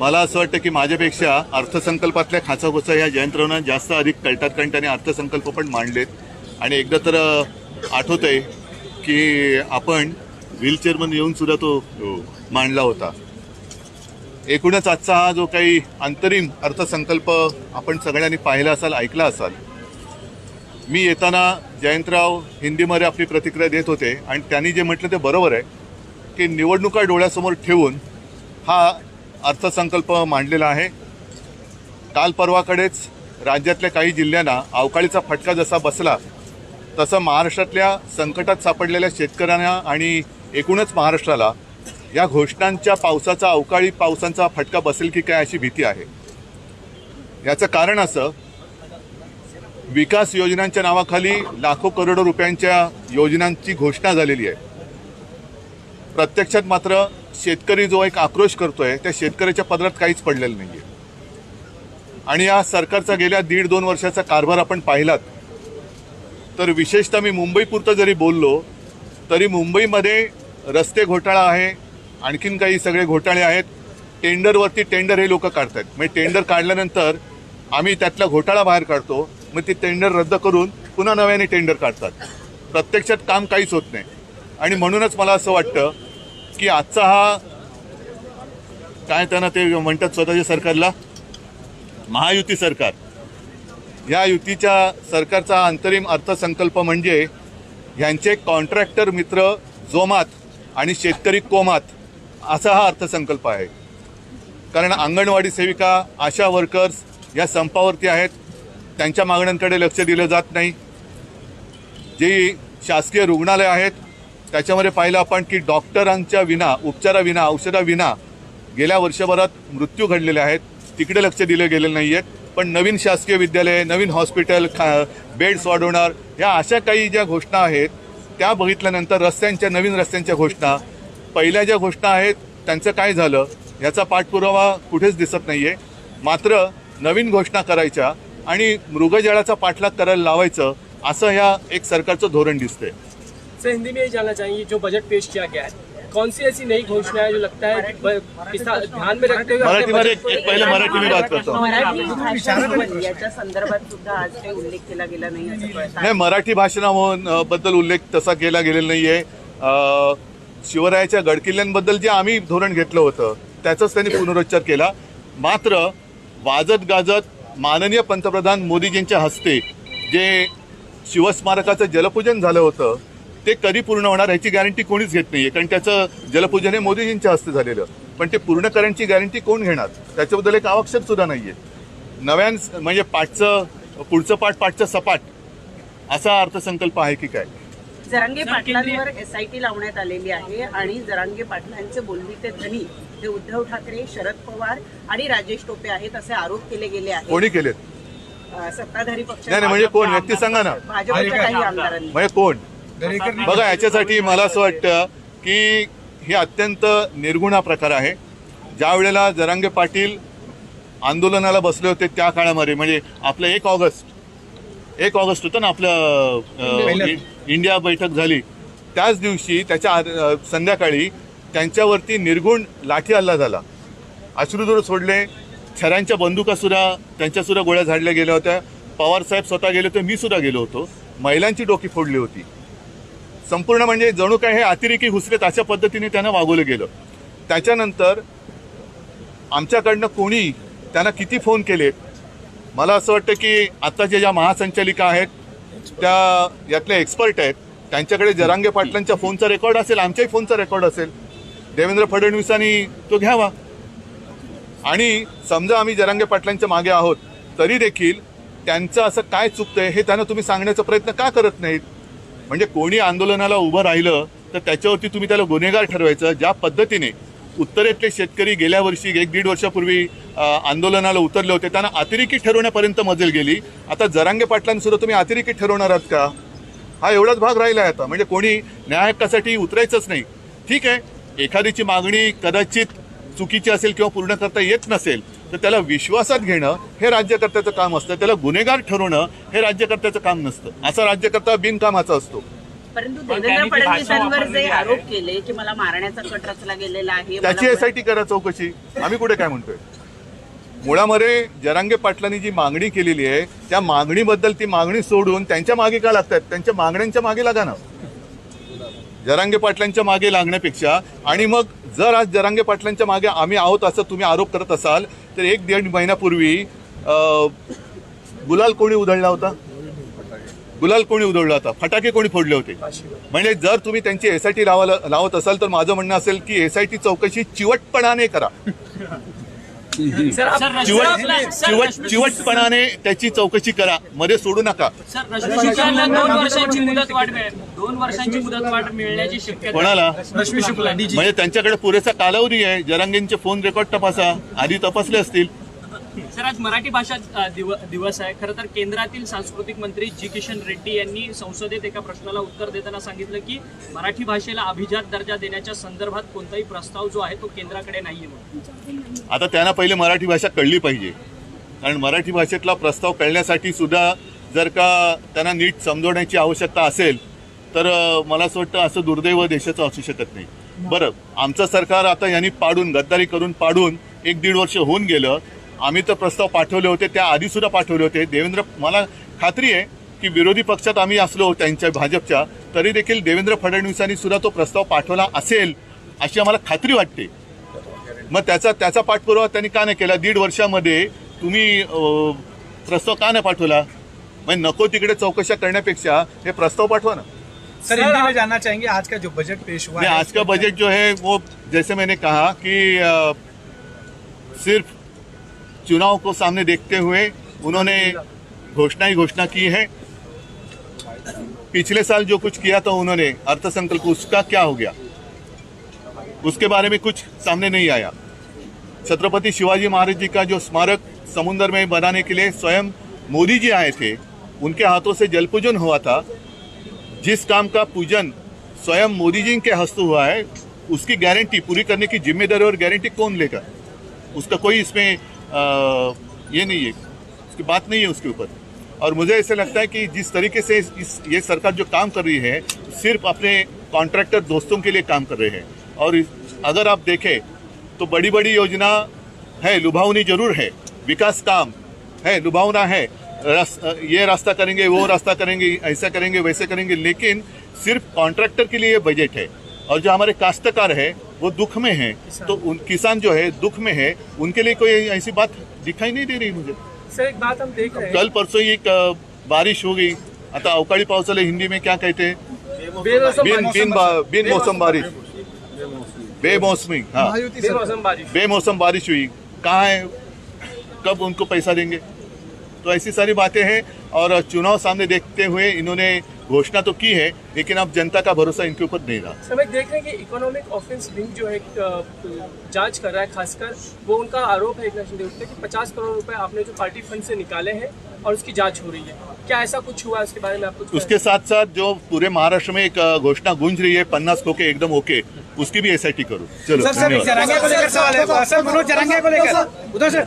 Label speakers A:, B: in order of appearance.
A: मला असं वाटतं की माझ्यापेक्षा अर्थसंकल्पातल्या खाचाखोचा ह्या जयंतरावांना जास्त अधिक कळतात, कारण त्यांनी अर्थसंकल्प पण मांडलेत. आणि एकदा तर आठवतंय की आपण व्हीलचेअरमधून येऊन सुद्धा तो मांडला होता. एकूणच आजचा हा जो काही अंतरिम अर्थसंकल्प आपण सगळ्यांनी पाहिला असाल, ऐकला असाल. मी येताना जयंतराव हिंदीमध्ये आपली प्रतिक्रिया देत होते आणि त्यांनी जे म्हटलं ते बरोबर आहे की निवडणुका डोळ्यासमोर ठेवून हा अर्थसंकल्प मांडलेला आहे. काल परवाकडेच राज्यातल्या काही जिल्ह्यांना अवकाळीचा फटका जसा बसला तसं महाराष्ट्रातल्या संकटात सापडलेल्या शेतकऱ्यांना आणि एकूणच महाराष्ट्राला या घोषणांच्या पावसाचा, अवकाळी पावसांचा फटका बसेल की काय अशी भीती आहे. याचं कारण असं, विकास योजनांच्या नावाखाली लाखो करोडो रुपयांच्या योजनांची घोषणा झालेली आहे. प्रत्यक्षात मात्र शेतकरी जो एक आक्रोश करतोय त्या शेतकऱ्याच्या पदरात काहीच पडलेलं नाहीये. आणि या सरकारचा गेल्या 1.5-2 वर्षाचा कारभार आपण पाहिलात तर विशेषतः मी मुंबईपुरतं जरी बोललो तरी मुंबईमध्ये रस्ते घोटाळा आहे, आणखीन काही सगळे घोटाळे आहेत. टेंडरवरती टेंडर हे लोक काढतात. म्हणजे टेंडर काढल्यानंतर आम्ही त्यातला घोटाळा बाहेर काढतो, मग ते टेंडर रद्द करून पुन्हा नव्याने टेंडर काढतात. प्रत्यक्षात काम काहीच होत नाही. आणि म्हणूनच मला असं वाटतं की आजचा हा काय त्यांना ते म्हणतात स्वतःच्या सरकारला महायुती सरकार, या युतीच्या सरकारचा अंतरिम अर्थसंकल्प म्हणजे ह्यांचे कॉन्ट्रॅक्टर मित्र जोमात आणि शेतकरी कोमात असा हा अर्थसंकल्प आहे. कारण अंगणवाडी सेविका, आशा वर्कर्स या संपावरती आहेत, त्यांच्या मागण्यांकडे लक्ष दिलं जात नाही. जी शासकीय रुग्णालय आहेत त्याच्यामध्ये पाहिलं आपण की डॉक्टरांच्या विना, उपचाराविना, औषधाविना गेल्या वर्षभरात मृत्यू घडलेले आहेत, तिकडे लक्ष दिले गेलेले नाही आहेत. पण नवीन शासकीय विद्यालय, नवीन हॉस्पिटल, बेड्स वाढवणार, या अशा काही ज्या घोषणा आहेत त्या बघितल्यानंतर नवीन रस्त्यांच्या घोषणा, पहिल्या ज्या घोषणा आहेत त्यांचं काय झालं याचा पाठपुरावा कुठेच दिसत नाही आहे. मात्र नवीन घोषणा करायच्या आणि मृगजळाचा पाठलाग करायला लावायचं असं ह्या एक सरकारचं धोरण दिसतंय.
B: सर, हिंदी में ये जानना चाहेंगे, जो बजट पेश किया गया है कौन सी ऐसी नई घोषणा है जो लगता है ध्यान में रखते हुए
A: मराठीमध्ये पहिले मराठी में बात करतो.
C: मराठी भाषा याच्या संदर्भात सुद्धा आज काही उल्लेख केला गेला नाही असं कळतं.
A: नाही, मराठी भाषणाबद्दल उल्लेख तसा केला गेलेला नाहीये. शिवरायाच्या गडकिल्ल्यांबद्दल जे आम्ही धोरण घेतलं होतं त्याचाच त्यांनी पुनरुच्चार केला. मात्र वाजत गाजत माननीय पंतप्रधान मोदीजींच्या हस्ते जे शिवस्मारकाचं जलपूजन झालं होतं ते कधी पूर्ण होणार याची गॅरंटी कोणीच घेत नाहीये. कारण त्याचं जलपूजन हे मोदीजींच्या हस्ते झालेलं, पण ते पूर्ण करण्याची गॅरंटी कोण घेणार त्याच्याबद्दल एक अक्षर सुद्धा नाहीये. नव्यान म्हणजे पुढचं पाठचं सपाट असा अर्थसंकल्प आहे की काय.
C: जरांगे पाटलांवर SIT लावण्यात आलेली आहे आणि जरांगे पाटलांचे बोलणी ते धनी हे उद्धव ठाकरे, शरद पवार आणि राजेश टोपे आहेत असे आरोप केले गेले आहेत.
A: कोणी केलेत?
C: सत्ताधारी पक्ष.
A: नाही, म्हणजे कोण, व्यक्ती सांगा ना.
C: भाजपच्या काही आमदारांनी.
A: म्हणजे कोण? बघा, याच्यासाठी मला असं वाटतं की हे अत्यंत निर्गुणा प्रकार आहे. ज्या वेळेला जरांगे पाटील आंदोलनाला बसले होते त्या काळामध्ये, म्हणजे आपलं 1 ऑगस्ट होतं ना आपलं इंडिया बैठक झाली, त्याच दिवशी त्याच्या संध्याकाळी त्यांच्यावरती निर्गुण लाठी हल्ला झाला. अश्रुधूर सोडले, छऱ्यांच्या बंदुका सुद्धा त्यांच्यासुद्धा गोळ्या झाडल्या गेल्या होत्या. पवार साहेब स्वतः गेले होते, मी सुद्धा गेलो होतो. महिलांची डोकी फोडली होती. संपूर्ण म्हणजे जणू काय हे अतिरेकी घुसलेत अशा पद्धतीने त्यांना वागवलं गेलं. त्याच्यानंतर आमच्याकडनं कोणी त्यांना किती फोन केलेत, मला असं वाटतं की आत्ताच्या ज्या महासंचालिका आहेत त्या यातले एक्सपर्ट आहेत, त्यांच्याकडे जरांगे पाटलांच्या फोनचा रेकॉर्ड असेल, आमच्याही फोनचा रेकॉर्ड असेल. देवेंद्र फडणवीसांनी तो घ्यावा. आणि समजा आम्ही जरांगे पाटलांच्या मागे आहोत तरी देखील त्यांचं असं काय चुकतंय हे त्यांना तुम्ही सांगण्याचा प्रयत्न का करत नाहीत. म्हणजे कोणी आंदोलनाला उभं राहिलं तर त्याच्यावरती तुम्ही त्याला गुन्हेगार ठरवायचं. ज्या पद्धतीने उत्तरेतले शेतकरी गेल्या वर्षी 1-1.5 वर्षापूर्वी आंदोलनाला उतरले होते त्यांना अतिरेकी ठरवण्यापर्यंत मजल गेली. आता जरांगे पाटलांसुद्धा तुम्ही अतिरेकी ठरवणार आहात का? हा एवढाच भाग राहिला आहे आता. म्हणजे कोणी न्यायहक्कासाठी उतरायचंच नाही. ठीक आहे, एखाद्याची मागणी कदाचित चुकीची असेल किंवा पूर्ण करता येत नसेल तर त्याला विश्वासात घेणं हे राज्यकर्त्याचं काम असतं. त्याला गुन्हेगार ठरवणं हे राज्यकर्त्याचं काम नसतं. असा राज्यकर्ता बिनकामाचा असतो.
C: परंतु देवेंद्र फडणवीसांवर जे आरोप केले की मला मारण्याचा कट रचला गेलेला आहे,
A: त्याची SIT करा चौकशी. आम्ही कुठे काय म्हणतोय. मुळामध्ये जरांगे पाटलांनी जी मागणी केलेली आहे त्या मागणीबद्दल ती मागणी सोडून त्यांच्या मागे का लागतात? त्यांच्या मागण्यांच्या मागे लागा ना. जरांगे पाटलांच्या मागे लागण्यापेक्षा. आणि मग जर आज जरांगे पाटलांच्या मागे आम्ही आहोत असं तुम्ही आरोप करत असाल तर 1-1.5 महिन्यापूर्वी गुलाल कोणी उधळला होता? गुलाल कोणी उधळला होता? फटाके कोणी फोडले होते? म्हणजे जर तुम्ही त्यांची एसआयटी लावत असाल तर माझं म्हणणं असेल की एसआयटी चौकशी चिवटपणाने करा. चिवटपणाने त्याची चौकशी करा, मध्ये सोडू नका.
D: सर, रश्मी शुक्लाला 2 वर्षांची मुदतवाढ मिळण्याची शक्यता.
A: कोणाला?
D: रश्मी शुक्ला.
A: म्हणजे त्यांच्याकडे पुरेसा कालावधी आहे. जरांगेंचे फोन रेकॉर्ड तपासा, आधी तपासले असतील.
D: सर, आज मराठी भाषा दिवस आहे. खरं तर केंद्रातील सांस्कृतिक मंत्री जी किशन रेड्डी यांनी संसदेत एका प्रश्नाला उत्तर देताना सांगितलं की मराठी भाषेला अभिजात दर्जा देण्याच्या संदर्भात कोणताही प्रस्ताव जो आहे तो केंद्राकडे नाहीये.
A: आता त्यांना पहिले मराठी भाषा कळली पाहिजे, कारण मराठी भाषेतला प्रस्ताव कळण्यासाठी सुद्धा जर का त्यांना नीट समजवण्याची आवश्यकता असेल तर मला असं वाटतं असं दुर्दैव देशाचं असू शकत नाही. बरं, आमचं सरकार आता यांनी गद्दारी करून पाडून 1-1.5 वर्ष होऊन गेलं. आम्ही तर प्रस्ताव पाठवले होते, त्या आधी सुद्धा पाठवले होते. मला खात्री आहे की विरोधी पक्षात आम्ही असलो त्यांच्या भाजपच्या तरी देखील देवेंद्र फडणवीसांनी सुद्धा तो प्रस्ताव पाठवला असेल अशी आम्हाला खात्री वाटते. मग त्याचा पाठपुरावा त्यांनी का नाही केला? 1.5 वर्षामध्ये तुम्ही प्रस्ताव का नाही पाठवला? म्हणजे नको तिकडे चौकशा करण्यापेक्षा हे प्रस्ताव पाठवा ना.
E: सर, हिंदी में जानना चाहेंगे आज का जो बजट पेश हुआ है.
A: आज का बजट जो है वो जैसे मैंने कहा कि सिर्फ चुनाव को सामने देखते हुए उन्होंने घोषणा की है. पिछले साल जो कुछ किया था उन्होंने अर्थसंकल्प, उसका क्या हो गया? उसके बारे में कुछ सामने नहीं आया. छत्रपति शिवाजी महाराज जी का जो स्मारक समुद्र में बनाने के लिए स्वयं मोदी जी आए थे, उनके हाथों से जलपूजन हुआ था. जिस काम का पूजन स्वयं मोदी जी के हस्ते हुआ है उसकी गारंटी पूरी करने की जिम्मेदारी और गारंटी कौन लेगा? उसका कोई इसमें ये नहीं है, उसकी बात नहीं है उसके ऊपर. और मुझे ऐसे लगता है कि जिस तरीके से ये सरकार जो काम कर रही है सिर्फ अपने कॉन्ट्रैक्टर दोस्तों के लिए काम कर रहे हैं. और अगर आप देखें तो बड़ी बड़ी योजना है, लुभावनी जरूर है, विकास काम है, लुभावना है, ये रास्ता करेंगे, वो रास्ता करेंगे, ऐसा करेंगे, वैसे करेंगे, लेकिन सिर्फ कॉन्ट्रैक्टर के लिए ये बजट है. और जो हमारे काश्तकार है वो दुख में है, तो किसान जो है दुख में है, उनके लिए कोई ऐसी बात दिखाई नहीं दे रही मुझे.
B: सर, एक बात हम देख रहे हैं,
A: कल परसों ही एक बारिश हो गई. आता अवकाळी पावसाला हिंदी में क्या कहते हैं? बिन मौसम बारिश, बेमौसमी. हाँ, बेमौसम बारिश हुई. कहाँ है? कब उनको पैसा देंगे? तो ऐसी सारी बातें हैं. और चुनाव सामने देखते हुए इन्होंने घोषणा तो की है, लेकिन अब जनता का भरोसा इनके ऊपर नहीं रहा.
B: सर, देख रहे हैं कि इकोनॉमिक ऑफेंस विंग जो है जांच कर रहा है. खासकर वो उनका आरोप है एकनाथ शिंदे के 50 करोड़ रुपए आपने जो पार्टी फंड से निकाले हैं और उसकी जांच हो रही है. क्या ऐसा कुछ हुआ? उसके बारे में आप कुछ? उसके
A: साथ साथ जो पूरे महाराष्ट्र में एक घोषणा गूंज रही है 50 खोके एकदम ओके, उसकी भी एसआईटी करो. चलो,
E: सर, जरांगे को लेकर सवाल है. सर, मनोज जरांगे को लेकर उधर से